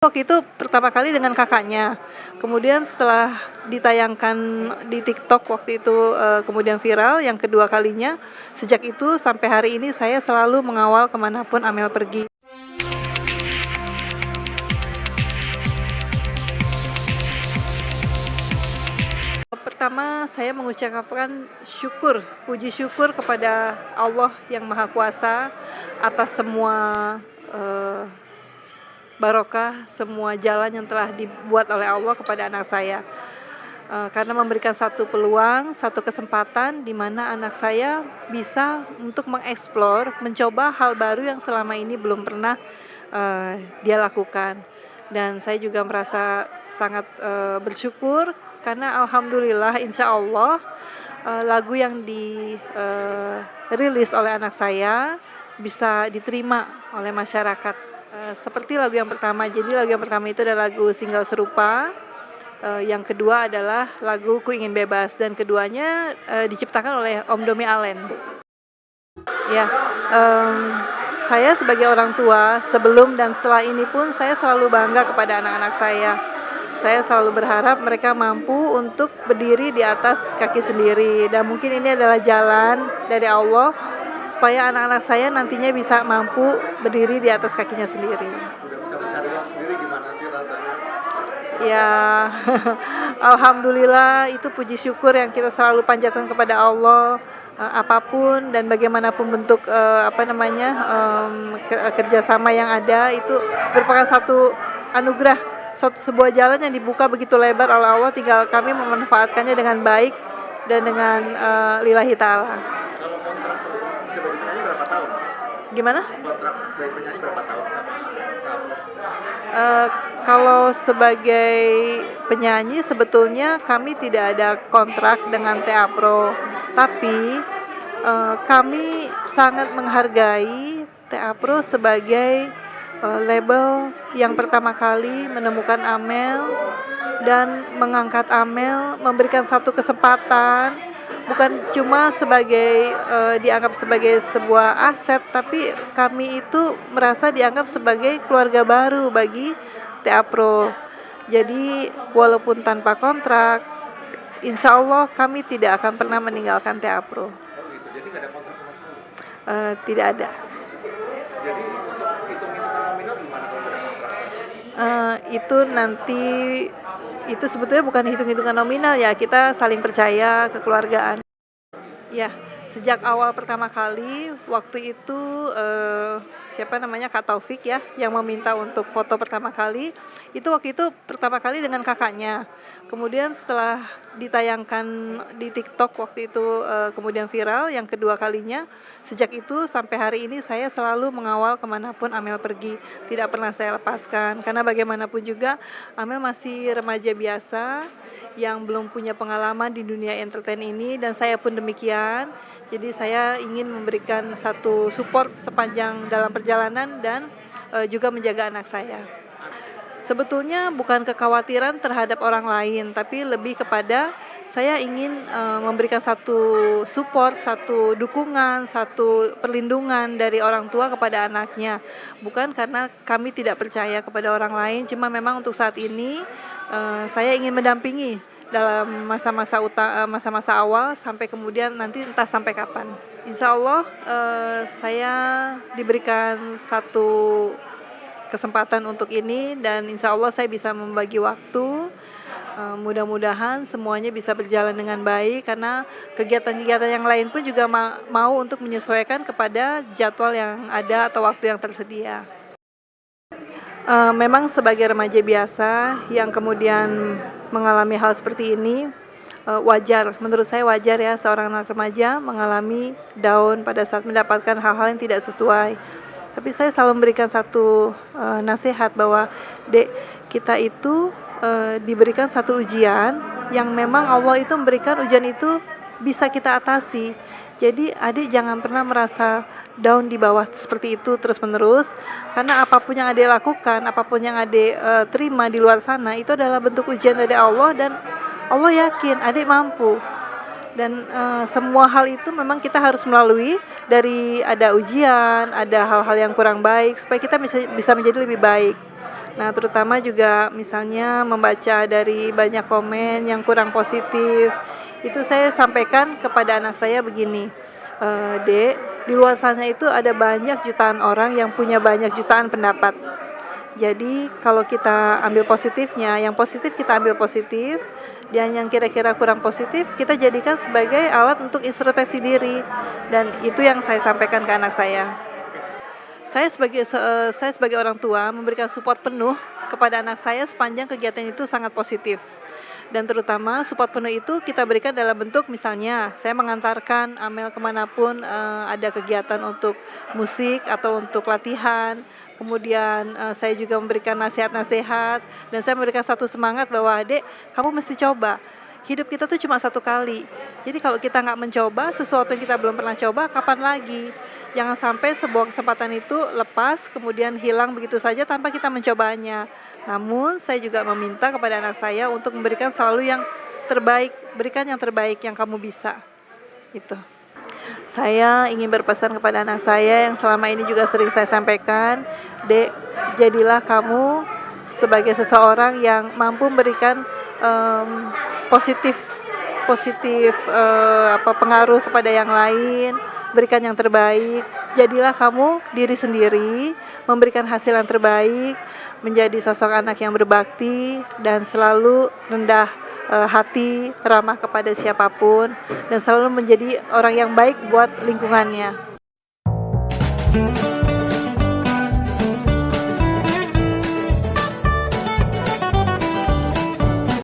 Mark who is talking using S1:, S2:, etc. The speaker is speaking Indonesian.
S1: Waktu itu pertama kali dengan kakaknya, kemudian setelah ditayangkan di TikTok waktu itu, kemudian viral yang kedua kalinya, sejak itu sampai hari ini saya selalu mengawal kemanapun Amel pergi. Pertama saya mengucapkan syukur, puji syukur kepada Allah yang Maha Kuasa atas semua, eee, barokah, semua jalan yang telah dibuat oleh Allah kepada anak saya. Karena memberikan satu peluang, satu kesempatan di mana anak saya bisa untuk mengeksplor, mencoba hal baru yang selama ini belum pernah, dia lakukan. Dan saya juga merasa sangat, bersyukur karena alhamdulillah insyaallah, lagu yang rilis oleh anak saya bisa diterima oleh masyarakat, seperti lagu yang pertama. Jadi lagu yang pertama itu adalah lagu single serupa. Yang kedua adalah lagu Ku Ingin Bebas dan keduanya, diciptakan oleh Om Domi Allen. Ya, saya sebagai orang tua sebelum dan setelah ini pun saya selalu bangga kepada anak-anak saya. Saya selalu berharap mereka mampu untuk berdiri di atas kaki sendiri dan mungkin ini adalah jalan dari Allah supaya anak-anak saya nantinya bisa mampu berdiri di atas kakinya sendiri.
S2: Udah bisa mencari uang sendiri gimana sih rasanya?
S1: Ya, alhamdulillah itu puji syukur yang kita selalu panjatkan kepada Allah, apapun dan bagaimanapun bentuk, kerjasama yang ada itu merupakan satu anugerah, sebuah jalan yang dibuka begitu lebar oleh Allah, tinggal kami memanfaatkannya dengan baik dan dengan, lillahi ta'ala.
S2: Kalau kontrak sebagai penyanyi berapa tahun?
S1: Gimana?
S2: Kontrak sebagai penyanyi berapa tahun?
S1: Kalau sebagai penyanyi sebetulnya kami tidak ada kontrak dengan TA Pro, tapi, kami sangat menghargai TA Pro sebagai, label yang pertama kali menemukan Amel dan mengangkat Amel, memberikan satu kesempatan, bukan cuma sebagai, dianggap sebagai sebuah aset, tapi kami itu merasa dianggap sebagai keluarga baru bagi TA Pro. Jadi walaupun tanpa kontrak, insya Allah kami tidak akan pernah meninggalkan TA Pro.
S2: Oh gitu, jadi nggak ada kontrak sama sekali?
S1: Tidak ada.
S2: Jadi untuk hitung-hitungan nominal gimana kalau nggak ada kontrak?
S1: Itu sebetulnya bukan hitung-hitungan nominal ya, kita saling percaya, kekeluargaan. Ya, sejak awal pertama kali waktu itu, Kak Taufik ya yang meminta untuk foto pertama kali, itu waktu itu pertama kali dengan kakaknya. Kemudian setelah ditayangkan di TikTok waktu itu, kemudian viral yang kedua kalinya, sejak itu sampai hari ini saya selalu mengawal kemanapun Amel pergi, tidak pernah saya lepaskan. Karena bagaimanapun juga Amel masih remaja biasa yang belum punya pengalaman di dunia entertain ini dan saya pun demikian. Jadi saya ingin memberikan satu support sepanjang dalam perjalanan dan, juga menjaga anak saya. Sebetulnya bukan kekhawatiran terhadap orang lain, tapi lebih kepada saya ingin, memberikan satu support, satu dukungan, satu perlindungan dari orang tua kepada anaknya. Bukan karena kami tidak percaya kepada orang lain, cuma memang untuk saat ini, saya ingin mendampingi dalam masa-masa awal sampai kemudian nanti entah sampai kapan. Insya Allah, saya diberikan satu kesempatan untuk ini dan insya Allah saya bisa membagi waktu, mudah-mudahan semuanya bisa berjalan dengan baik karena kegiatan-kegiatan yang lain pun juga mau untuk menyesuaikan kepada jadwal yang ada atau waktu yang tersedia. Memang sebagai remaja biasa yang kemudian mengalami hal seperti ini, wajar, menurut saya wajar ya seorang anak remaja mengalami down pada saat mendapatkan hal-hal yang tidak sesuai. Tapi saya selalu memberikan satu, nasihat bahwa, "Dek, kita itu, diberikan satu ujian yang memang Allah itu memberikan ujian itu bisa kita atasi. Jadi adik jangan pernah merasa down di bawah seperti itu terus-menerus, karena apapun yang adik lakukan, apapun yang adik, terima di luar sana itu adalah bentuk ujian dari Allah dan Allah yakin adik mampu. Dan, semua hal itu memang kita harus melalui dari ada ujian, ada hal-hal yang kurang baik supaya kita bisa menjadi lebih baik. Nah, terutama juga misalnya membaca dari banyak komen yang kurang positif, itu saya sampaikan kepada anak saya begini, "Dek, di luar sana itu ada banyak jutaan orang yang punya banyak jutaan pendapat. Jadi kalau kita ambil positifnya, yang positif kita ambil positif, dan yang kira-kira kurang positif kita jadikan sebagai alat untuk introspeksi diri." Dan itu yang saya sampaikan ke anak saya. Saya sebagai orang tua memberikan support penuh kepada anak saya sepanjang kegiatan itu sangat positif. Dan terutama support penuh itu kita berikan dalam bentuk misalnya saya mengantarkan Amel kemanapun ada kegiatan untuk musik atau untuk latihan. Kemudian saya juga memberikan nasihat-nasihat dan saya memberikan satu semangat bahwa, "Dek, kamu mesti coba. Hidup kita tuh cuma satu kali. Jadi kalau kita nggak mencoba sesuatu yang kita belum pernah coba, kapan lagi? Jangan sampai sebuah kesempatan itu lepas kemudian hilang begitu saja tanpa kita mencobanya." Namun saya juga meminta kepada anak saya untuk memberikan selalu yang terbaik, berikan yang terbaik yang kamu bisa, gitu. Saya ingin berpesan kepada anak saya yang selama ini juga sering saya sampaikan, "Dek, jadilah kamu sebagai seseorang yang mampu memberikan, positif positif, pengaruh kepada yang lain, berikan yang terbaik. Jadilah kamu diri sendiri, memberikan hasil yang terbaik, menjadi sosok anak yang berbakti dan selalu rendah, hati, ramah kepada siapapun, dan selalu menjadi orang yang baik buat lingkungannya."